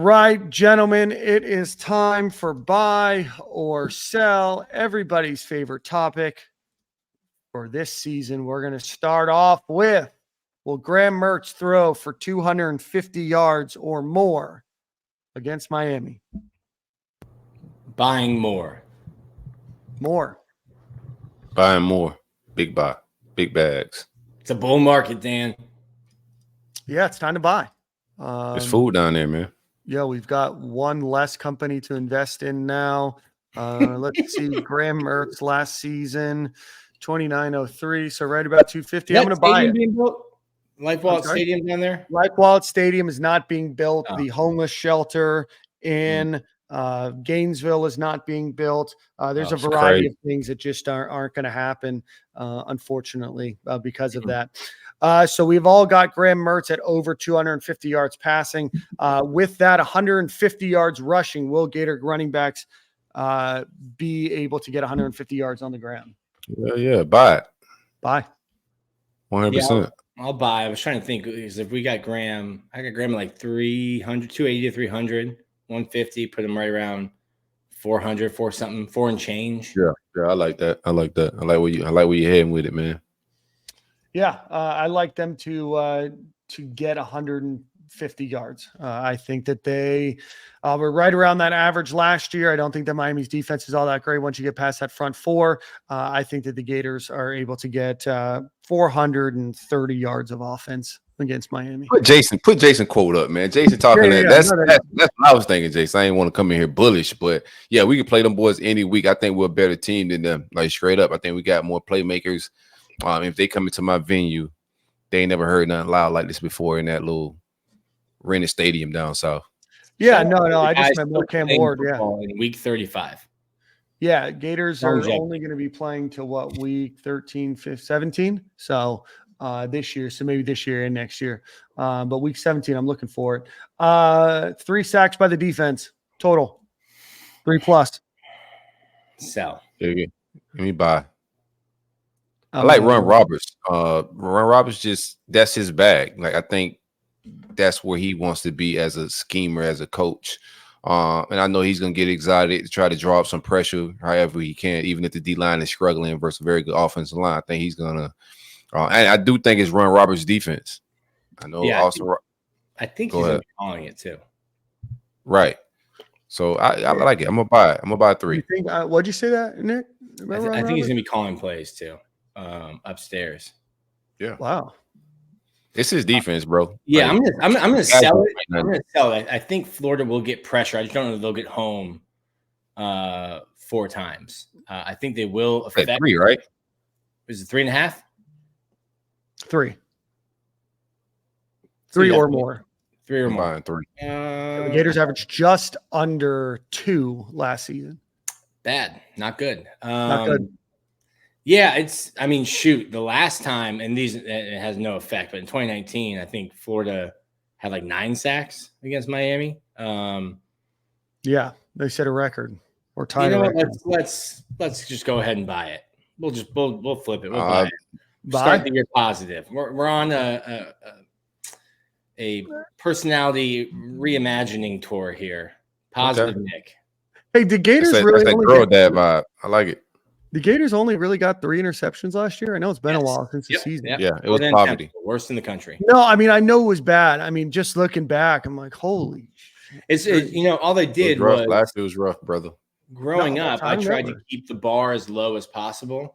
Right, gentlemen, it is time for buy or sell, everybody's favorite topic for this season. We're going to start off with, will Graham Mertz throw for 250 yards or more against Miami? Buying more. More. Buying more. Big buy. Big bags. It's a bull market, Dan. Yeah, it's time to buy. There's food down there, man. Yeah, we've got one less company to invest in now. Let's see, Graham Mertz last season, 2903, so right about 250. I'm going to buy it. Being built? Life Wallet Stadium down there? Life Wallet Stadium is not being built. Oh. The homeless shelter in Gainesville is not being built. There's a variety of things that just aren't going to happen, unfortunately, because of that. So we've all got Graham Mertz at over 250 yards passing. With that, 150 yards rushing, will Gator running backs be able to get 150 yards on the ground? Yeah, buy it. Buy. 100%. Yeah, I'll buy. I was trying to think, because if we got Graham, I got Graham at like 300, 280 to 300, 150, put him right around 400, 4 and change. Yeah, I like that. I like where you're heading with it, man. Yeah, I like them to get 150 yards. I think that they were right around that average last year. I don't think that Miami's defense is all that great once you get past that front four. I think that the Gators are able to get 430 yards of offense against Miami. Put Jason quote up, man. Jason talking that's what I was thinking, Jason. I ain't want to come in here bullish, but yeah, we can play them boys any week. I think we're a better team than them. Like straight up, I think we got more playmakers. If they come into my venue, they ain't never heard nothing loud like this before in that little rented stadium down south. Yeah, no, I just meant more Cam Ward. Yeah, in week 35. Yeah, Gators are only going to be playing till what, week 13, 15, 17? So this year, so maybe this year and next year. But week 17, I'm looking for it. 3 sacks by the defense total, 3+. Sell. Let me buy. I like Ron Roberts. Ron Roberts, that's his bag. Like, I think that's where he wants to be as a schemer, as a coach. And I know he's going to get excited to try to draw up some pressure however he can, even if the D-line is struggling versus a very good offensive line. I think he's going to and I do think it's Ron Roberts' defense. I know also. I think he's going to be calling it too. Right. So I like it. I'm going to buy it. I'm going to buy 3. You think, what'd you say that, Nick? I think he's going to be calling plays too. Upstairs. Yeah. Wow. It's his defense, bro. Yeah, like, I'm gonna sell it. I'm gonna sell it. I think Florida will get pressure. I just don't know if they'll get home 4 times. I think they will affect 3, right? Is it 3.5? 3. 3 or more. 3 or more. 3. The Gators averaged just under 2 last season. Bad, not good. Not good. Yeah, the last time, and it has no effect, but in 2019, I think Florida had like 9 sacks against Miami. Yeah, they set a record or tied a record. Let's just go ahead and buy it. We'll flip it. We'll buy it. Start the year positive. We're on a personality reimagining tour here. Positive, okay. Nick. Hey, the Gators really only girl dad vibe. I like it. The Gators only really got 3 interceptions last year. I know it's been a while since the season. Yeah, it was poverty. Worst in the country. No, I know it was bad. Just looking back, I'm like, holy shit. All they did was last year was rough, brother. Growing up, I tried to keep the bar as low as possible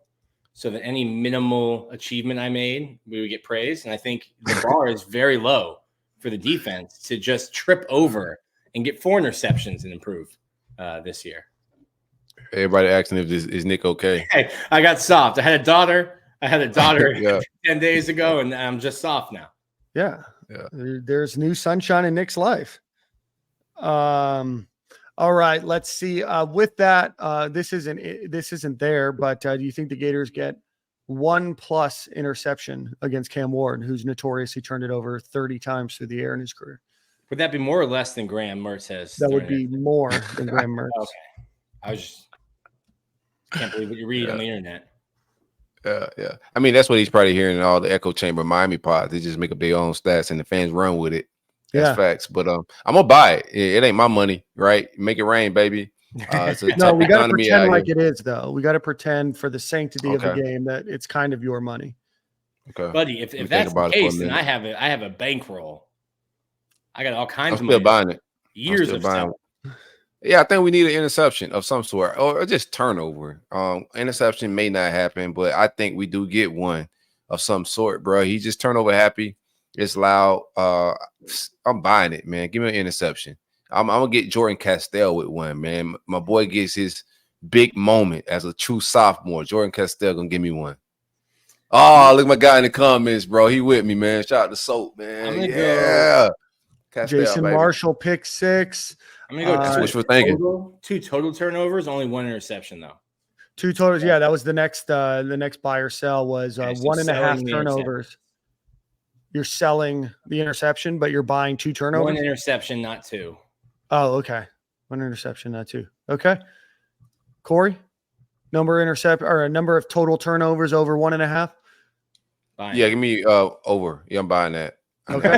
so that any minimal achievement I made, we would get praised. And I think the bar is very low for the defense to just trip over and get 4 interceptions and improve this year. Everybody asking if is Nick okay? Hey, I got soft. I had a daughter 10 days ago, and I'm just soft now. Yeah. There's new sunshine in Nick's life. All right, let's see. With that, this isn't there, but do you think the Gators get 1+ interception against Cam Ward, who's notoriously turned it over 30 times through the air in his career? Would that be more or less than Graham Mertz has? That would be more than Graham Mertz. Okay. I can't believe what you read on the internet. Yeah. That's what he's probably hearing in all the echo chamber Miami pods. They just make up their own stats and the fans run with it. That's facts. But I'm gonna buy it. It ain't my money, right? Make it rain, baby. It's a No, tough we got to economy pretend out like here. it is, though. We got to pretend for the sanctity of the Okay. game that it's kind of your money. Okay, buddy. If that's the case, then I have a bankroll. I got all kinds of money. I'm still buying it. Years of buying. Yeah, I think we need an interception of some sort or just turnover. Interception may not happen, but I think we do get one of some sort, bro. He just turnover happy. It's loud. I'm buying it, man. Give me an interception. I'm gonna get Jordan Castell with one, man. My boy gets his big moment as a true sophomore. Jordan Castell gonna give me one. Oh, look at my guy in the comments, bro. He with me, man. Shout out to Soap, man. Yeah. Castell, Jason baby. Marshall, pick 6. I'm gonna go. That's what we're thinking. 2 total turnovers, only 1 interception though. 2 totals. Yeah, that was the next buy or sell was 1.5 turnovers. You're selling the interception, but you're buying 2 turnovers. 1 interception, not 2. Oh, okay. 1 interception, not 2. Okay. Corey, number of total turnovers over 1.5. Yeah, give me over. Yeah, I'm buying that. Okay.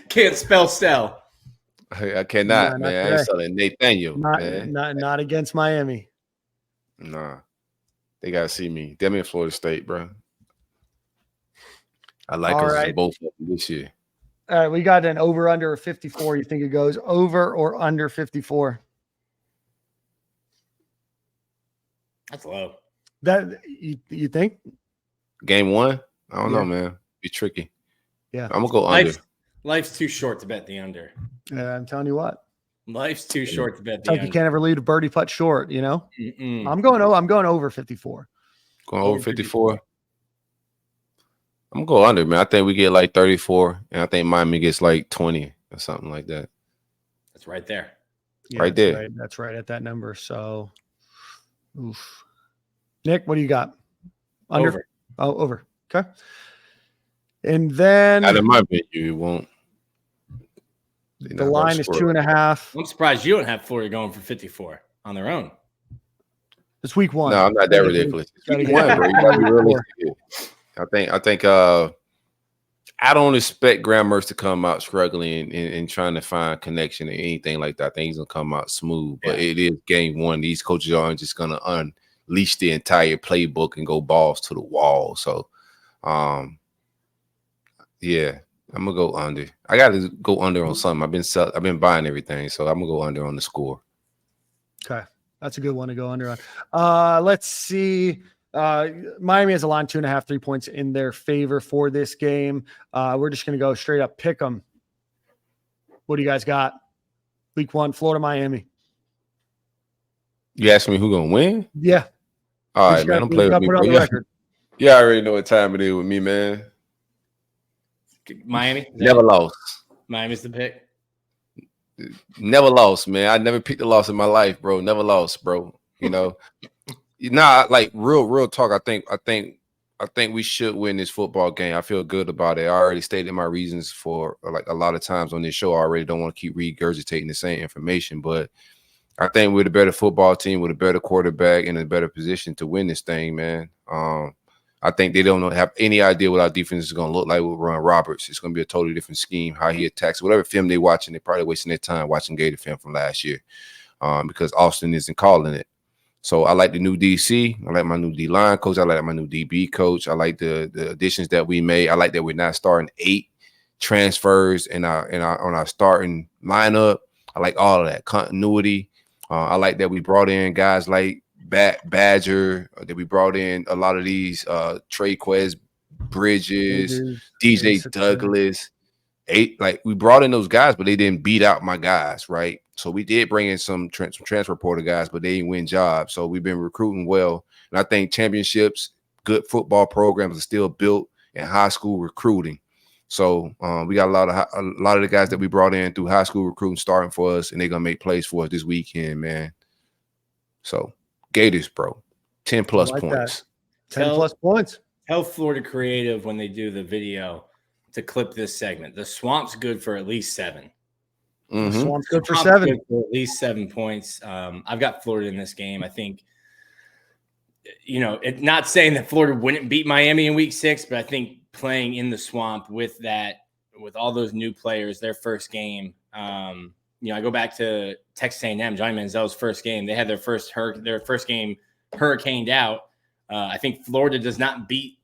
Can't spell sell. I cannot, man. I ain't selling Nathaniel. Not against Miami. Nah. They gotta see me. Them in Florida State, bro. I like us both of them this year. All right, we got an over under 54. You think it goes over or under 54? That's low. That you think? Game 1? I don't know, man. Be tricky. Yeah. I'm gonna go under. Life's too short to bet the under. I'm telling you what. Life's too short to bet the under. You can't ever leave a birdie putt short, you know? Mm-mm. I'm going over 54. Going over 54. I'm gonna go under, man. I think we get like 34, and I think Miami gets like 20 or something like that. That's right there. Yeah, right there. That's right at that number. So, oof. Nick, what do you got? Under? Over. Oh, over. Okay. And then out of my venue, you won't. The line is 2.5. I'm surprised you don't have Florida going for 54 on their own. It's week 1. No, I'm not that ridiculous. It's week 1, bro. You gotta be realistic. I think I don't expect Graham Mertz to come out struggling and trying to find connection or anything like that. I think he's gonna come out smooth. But it is game 1. These coaches aren't just gonna unleash the entire playbook and go balls to the wall. So yeah, I'm gonna go under. I gotta go under on something. I've been buying everything, so I'm gonna go under on the score. Okay, that's a good one to go under on. Let's see. Miami has a line 2.5, 3 points in their favor for this game. We're just gonna go straight up pick them. What do you guys got? Week 1, Florida, Miami. You asking me who gonna win? Yeah. All right, man. Don't play with me, bro. Yeah, I already know what time it is with me, man. Miami? Never lost. Miami's the pick? Never lost, man. I never picked a loss in my life, bro. Never lost, bro. You know, like real talk. I think we should win this football game. I feel good about it. I already stated my reasons for like a lot of times on this show. I already don't want to keep regurgitating the same information, but I think we're the better football team with a better quarterback in a better position to win this thing, man. I think they don't have any idea what our defense is going to look like with Ron Roberts. It's going to be a totally different scheme, how he attacks. Whatever film they're watching, they're probably wasting their time watching Gator film from last year because Austin isn't calling it. So I like the new DC. I like my new D-line coach. I like my new DB coach. I like the additions that we made. I like that we're not starting 8 transfers on our starting lineup. I like all of that continuity. I like that we brought in guys like Badger, that we brought in a lot of these Trey Quez, Bridges, DJ Douglas. We brought in those guys, but they didn't beat out my guys, right? So we did bring in some transfer portal guys, but they didn't win jobs. So we've been recruiting well, and I think championships, good football programs are still built in high school recruiting. So we got a lot of the guys that we brought in through high school recruiting starting for us, and they're gonna make plays for us this weekend, man. So Gators, bro, 10+ points. 10+ points. Tell Florida Creative when they do the video to clip this segment. The Swamp's good for at least 7. Mm-hmm. Swamp's good for 7. Good for at least 7 points. I've got Florida in this game. I think, not saying that Florida wouldn't beat Miami in week 6, but I think playing in the Swamp with that with all those new players, their first game. I go back to Texas A&M, Johnny Manziel's first game. They had their first game hurricaned out. I think Florida does not beat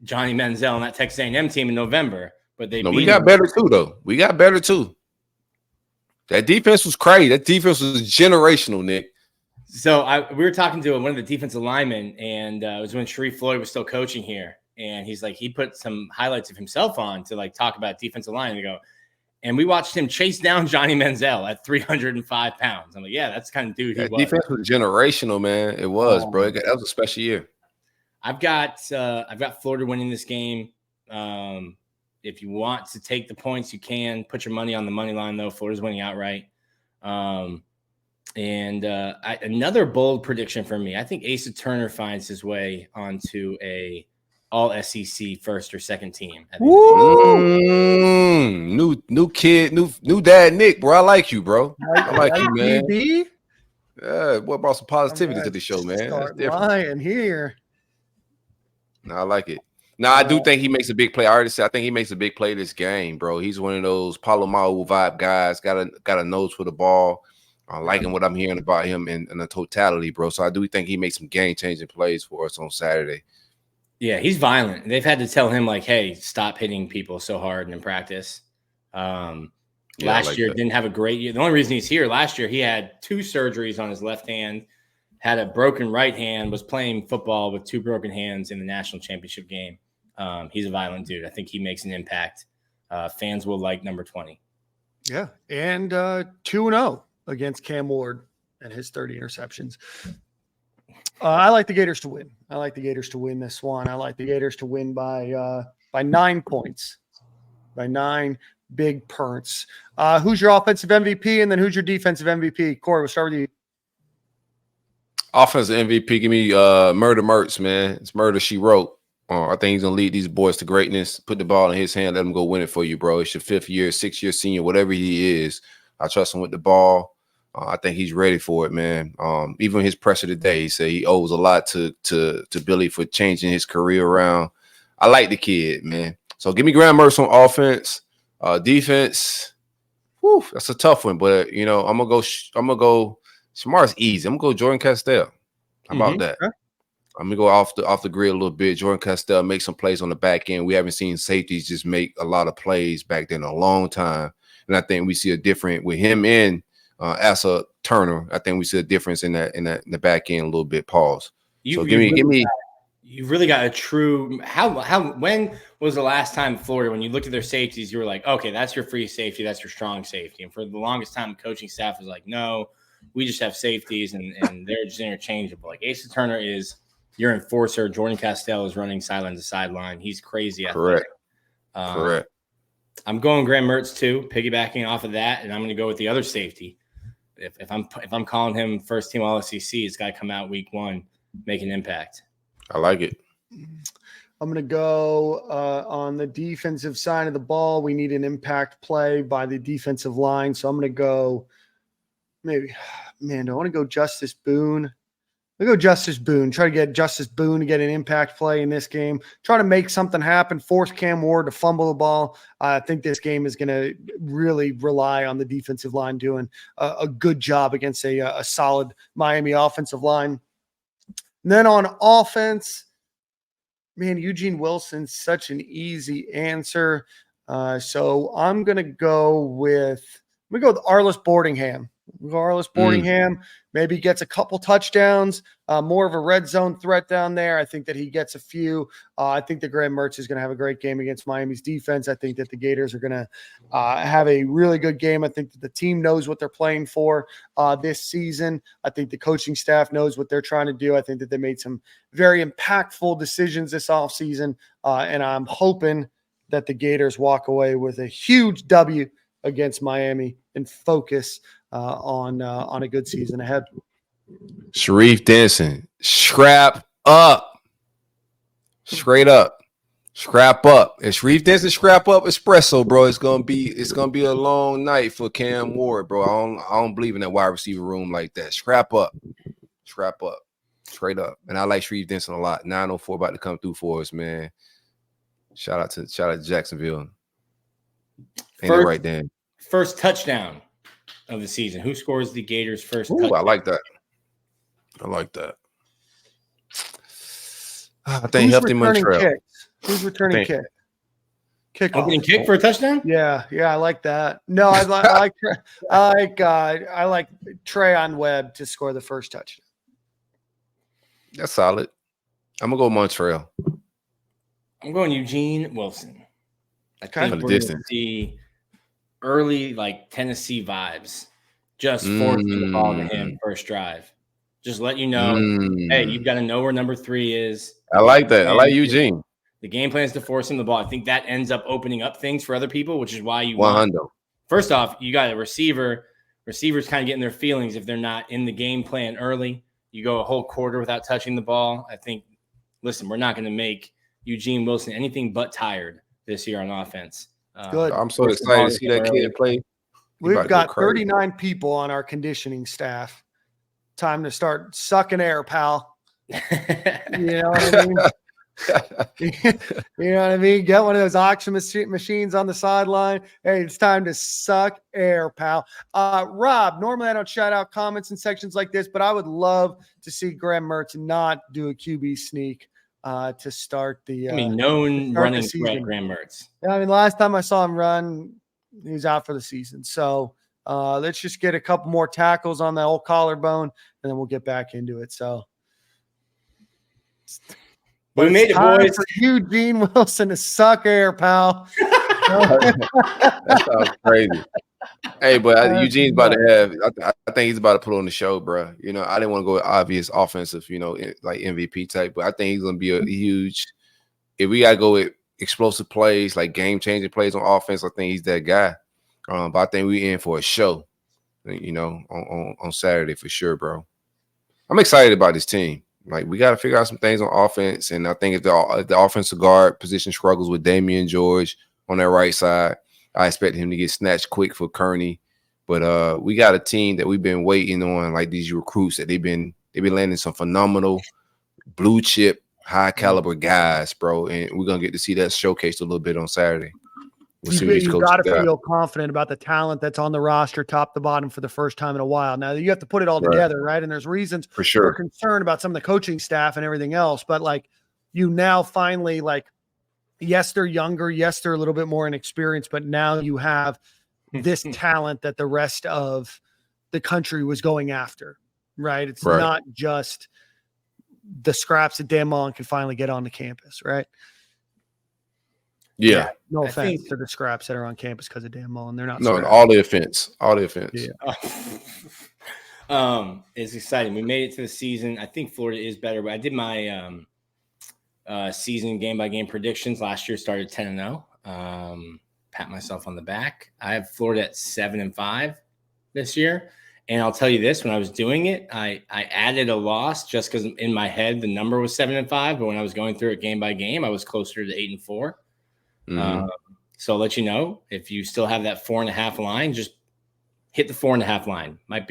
Johnny Manziel and that Texas A&M team in November, but we got better too, though. We got better too. That defense was crazy. That defense was generational, Nick. So we were talking to one of the defensive linemen, and it was when Sharif Floyd was still coaching here. And he's like, he put some highlights of himself on to like talk about defensive line. And we watched him chase down Johnny Manziel at 305 pounds. I'm like, yeah, that's the kind of dude he was. Defense was generational, man. It was, bro. That was a special year. I've got Florida winning this game. If you want to take the points, you can put your money on the money line, though. Florida's winning outright. Another bold prediction for me. I think Asa Turner finds his way onto a all SEC first or second team. New kid, new dad, Nick, bro. I like you, bro. I like you, man. BB? Yeah, boy, brought some positivity to the show, man. Start lying here. No, I like it. Now, I do think he makes a big play. I already said I think he makes a big play this game, bro. He's one of those Palomar vibe guys. Got a nose for the ball. Liking what I'm hearing about him in the totality, bro. So I do think he makes some game-changing plays for us on Saturday. Yeah, he's violent. They've had to tell him, like, hey, stop hitting people so hard in practice. Last year didn't have a great year. The only reason he's here, last year he had 2 surgeries on his left hand, had a broken right hand, was playing football with 2 broken hands in the national championship game. He's a violent dude. I think he makes an impact. Fans will like number 20. Yeah, and 2-0 against Cam Ward and his 30 interceptions. I like the Gators to win. I like the Gators to win this one. I like the Gators to win by 9 points, by 9 big perts. Who's your offensive MVP, and then who's your defensive MVP? Corey, we'll start with you. Offensive MVP, give me Graham Mertz, man. It's murder she wrote. I think he's gonna lead these boys to greatness. Put the ball in his hand, let him go win it for you, bro. It's your 5th year, 6-year senior, whatever he is. I trust him with the ball. I think he's ready for it, man. Even his presser today, he said he owes a lot to Billy for changing his career around. I like the kid, man. So give me Graham Mertz on offense. Defense, whew, that's a tough one, but I'm gonna go. Shamar's easy. I'm gonna go Jordan Castell. How about that? Okay. I'm gonna go off the grid a little bit. Jordan Castell make some plays on the back end. We haven't seen safeties just make a lot of plays back then in a long time, and I think we see a different with him in Asa Turner. I think we see a difference in the back end a little bit. Pause. So give me. You've really got a true when was the last time Florida, when you looked at their safeties, you were like, okay, that's your free safety, that's your strong safety. And for the longest time, the coaching staff was like, no, we just have safeties and they're just interchangeable. Like Asa Turner is your enforcer. Jordan Castell is running sideline to sideline. He's crazy. Correct. Correct. I'm going Graham Mertz too, piggybacking off of that, and I'm going to go with the other safety. If I'm calling him first team All SEC, it's got to come out week 1, make an impact. I like it. I'm going to go on the defensive side of the ball. We need an impact play by the defensive line. So I'm going to go do I want to go Justice Boone? I'll go Justice Boone. Try to get Justice Boone to get an impact play in this game. Try to make something happen, force Cam Ward to fumble the ball. I think this game is going to really rely on the defensive line doing a good job against a solid Miami offensive line. And then on offense, man, Eugene Wilson's such an easy answer. So I'm going to go with Arliss Boardingham. Boardingham maybe gets a couple touchdowns, more of a red zone threat down there. I think that he gets a few. I think that Graham Mertz is going to have a great game against Miami's defense. I think that the Gators are going to have a really good game. I think that the team knows what they're playing for this season. I think the coaching staff knows what they're trying to do. I think that they made some very impactful decisions this offseason, and I'm hoping that the Gators walk away with a huge W against Miami and focus on a good season ahead. Sharif Denson, scrap up. Straight up. Scrap up. If Sharif Denson scrap up espresso, bro, it's gonna be a long night for Cam Ward, bro. I don't believe in that wide receiver room like that. Scrap up. Scrap up. Straight up. And I like Sharif Denson a lot. 904 about to come through for us, man. Shout out to Jacksonville. First touchdown of the season. Who scores the Gators' first touchdown? I like that. I think Hefty Montreal. Who's returning kick? Opening kick for a touchdown? Yeah, I like that. No, I like Treyon Webb to score the first touchdown. That's solid. I'm gonna go Montreal. I'm going Eugene Wilson. I think we're gonna see early Tennessee vibes. Just forcing the ball to him first drive. Just let you know, hey, you've got to know where number 3 is. I like that. I like Eugene. The game plan is to force him the ball. I think that ends up opening up things for other people, which is why you 100. First off, you got a receiver. Receivers kind of getting their feelings if they're not in the game plan early. You go a whole quarter without touching the ball. I think, listen, we're not going to make Eugene Wilson anything but tired this year on offense. Good. I'm so excited to see that kid play. We've got 39 people on our conditioning staff. Time to start sucking air, pal. You know what I mean? You know what I mean? Get one of those auction machines on the sideline. Hey, it's time to suck air, pal. Rob, normally I don't shout out comments in sections like this, but I would love to see Graham Mertz not do a QB sneak to start the known running threat, Graham Mertz. Yeah, I mean, last time I saw him run, he was out for the season. So let's just get a couple more tackles on the old collarbone, and then we'll get back into it. So, but we made it, boys. For Eugene Wilson to suck air, pal. That sounds crazy. Hey, but Eugene's about to have. I think he's about to put on the show, bro. You know, I didn't want to go with obvious offensive, like MVP type, but I think he's gonna be a huge. If we gotta go with explosive plays, like game changing plays on offense, I think he's that guy. But I think we in for a show, on Saturday for sure, bro. I'm excited about this team. Like, we got to figure out some things on offense, and I think if the offensive guard position struggles with Damian George on that right side, I expect him to get snatched quick for Kearney. But we got a team that we've been waiting on, like these recruits that they've been landing some phenomenal blue chip, high caliber guys, bro. And we're gonna get to see that showcased a little bit on Saturday. You got to feel confident about the talent that's on the roster, top to bottom, for the first time in a while. Now, you have to put it all together, right? And there's reasons for sure for concern about some of the coaching staff and everything else. But you now finally, yes, they're younger. Yes, they're a little bit more inexperienced. But now you have this talent that the rest of the country was going after, right? It's not just the scraps that Dan Mullen can finally get on the campus, right? Yeah. No offense to the scraps that are on campus because of Dan Mullen. They're not. No, all the offense. Yeah. It's exciting. We made it to the season. I think Florida is better, but I did my season game by game predictions last year. Started 10-0. Pat myself on the back. I have Florida at 7-5 this year. And I'll tell you this, when I was doing it, I added a loss just because in my head the number was 7-5, but when I was going through it game by game, I was closer to 8-4. So I'll let you know, if you still have that 4.5 line, just hit the 4.5 line. Might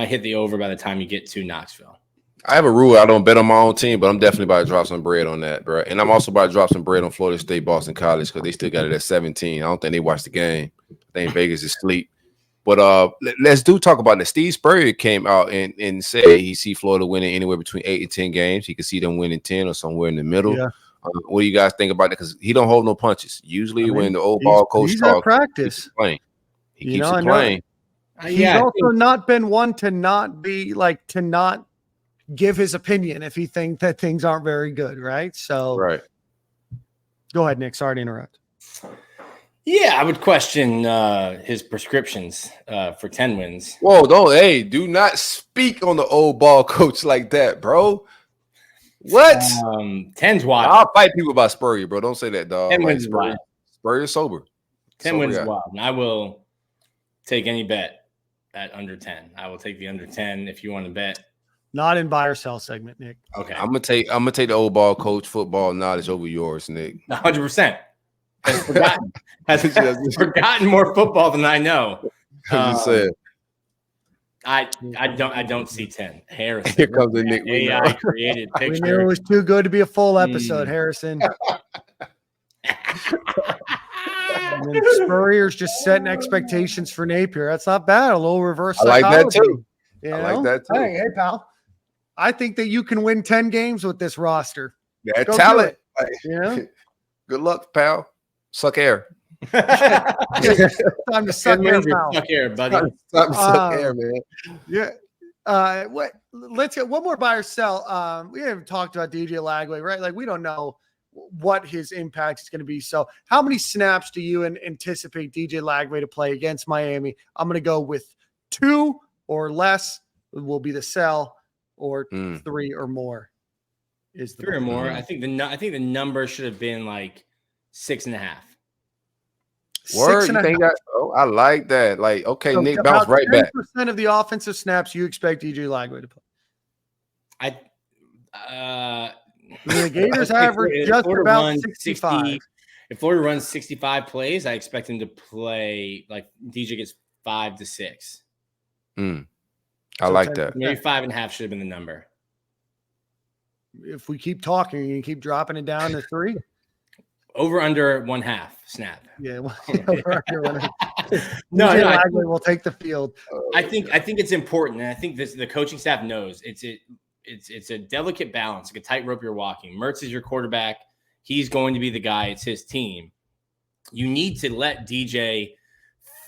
hit the over by the time you get to Knoxville. I have a rule. I don't bet on my own team, but I'm definitely about to drop some bread on that, bro. And I'm also about to drop some bread on Florida State, Boston College, because they still got it at 17. I don't think they watched the game. I think Vegas is asleep. But let's talk about that. Steve Spurrier came out and said he see Florida winning anywhere between 8 and 10 games. He could see them winning 10 or somewhere in the middle. Yeah. What do you guys think about that? Because he don't hold no punches. Usually, when the old ball coach talks, practice, he keeps it playing. He's also not been one to not be to not give his opinion if he thinks that things aren't very good, right? So, go ahead, Nick. Sorry to interrupt. Yeah, I would question his prescriptions for 10 wins. Whoa, do not speak on the old ball coach like that, bro. What? 10's wild. I'll fight people about Spurrier, bro. Don't say that, dog. 10 wins is wild. Spurrier's sober. 10 wins is wild. And I will take any bet at under 10. I will take the under 10 if you want to bet. Not in buy or sell segment, Nick. Okay. I'm gonna take the old ball coach football knowledge over yours, Nick. 100%. Has forgotten more football than I know. I'm just saying. I don't see 10. Harrison. Here comes the Nick. AI created picture. We knew it was too good to be a full episode, Harrison. And then Spurrier's just setting expectations for Napier. That's not bad. A little reverse psychology. I like that too. Like that too. Hey, pal. I think that you can win 10 games with this roster. That talent. Good luck, pal. Suck air. Time to suck air, pal. Suck air, buddy. Time to suck air, man. Yeah. Let's get one more buy or sell. We haven't talked about DJ Lagway, right? Like, we don't know what his impact is going to be. So how many snaps do you anticipate DJ Lagway to play against Miami? I'm going to go with 2 or less will be the sell, or 3 or more is the 3 or more. I think the number should have been like 6.5. Word, you think that? Oh, I like that. Like, okay, so Nick bounced right back. 10% of the offensive snaps you expect DJ Lagway to play. The Gators average just about 65. If Florida runs 65 plays, I expect him to play like DJ gets 5 to 6. I like that. Maybe 5.5 should have been the number. If we keep talking, you can keep dropping it down to 3. Over under 1/2 snap. Yeah, over under 1/2. No, we'll take the field. I think it's important, and I think the coaching staff knows it's a delicate balance, like a tightrope you're walking. Mertz is your quarterback; he's going to be the guy. It's his team. You need to let DJ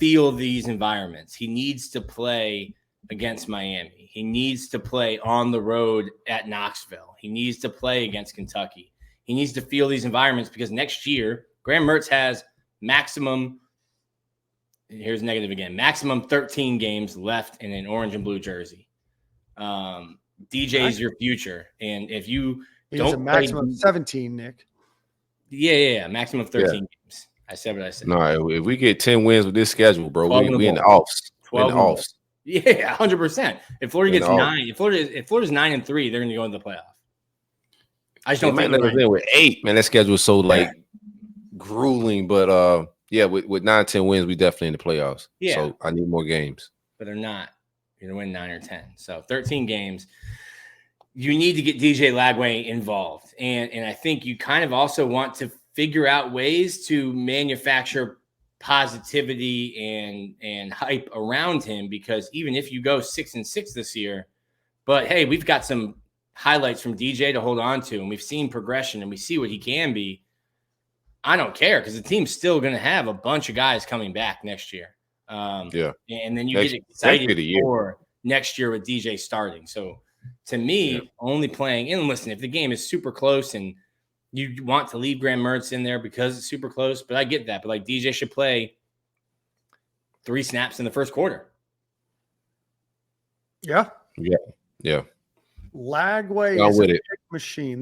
feel these environments. He needs to play against Miami. He needs to play on the road at Knoxville. He needs to play against Kentucky. He needs to feel these environments because next year, Graham Mertz has maximum 13 games left in an orange and blue jersey. DJ is your future. And if you don't a maximum 17, Nick. Yeah. Maximum 13 games. I said what I said. No, if we get 10 wins with this schedule, bro, we in the offs. 12 in the offs. Yeah, 100%. If Florida gets 9, if Florida's 9-3, they're going to go into the playoff. I just don't think let us in with 8. Man, that schedule is so grueling. But with 9-10 wins, we definitely in the playoffs. Yeah. So I need more games. But they're not. You're gonna win 9 or 10. So 13 games. You need to get DJ Lagway involved. And I think you kind of also want to figure out ways to manufacture positivity and hype around him, because even if you go 6-6 this year, but hey, we've got some highlights from DJ to hold on to, and we've seen progression and we see what he can be. I don't care, because the team's still going to have a bunch of guys coming back next year. And then you get excited for next year with DJ starting. So to me, only playing, and listen, if the game is super close and you want to leave Graham Mertz in there because it's super close, but I get that. But like, DJ should play 3 snaps in the first quarter. Yeah. Lagway is a big machine.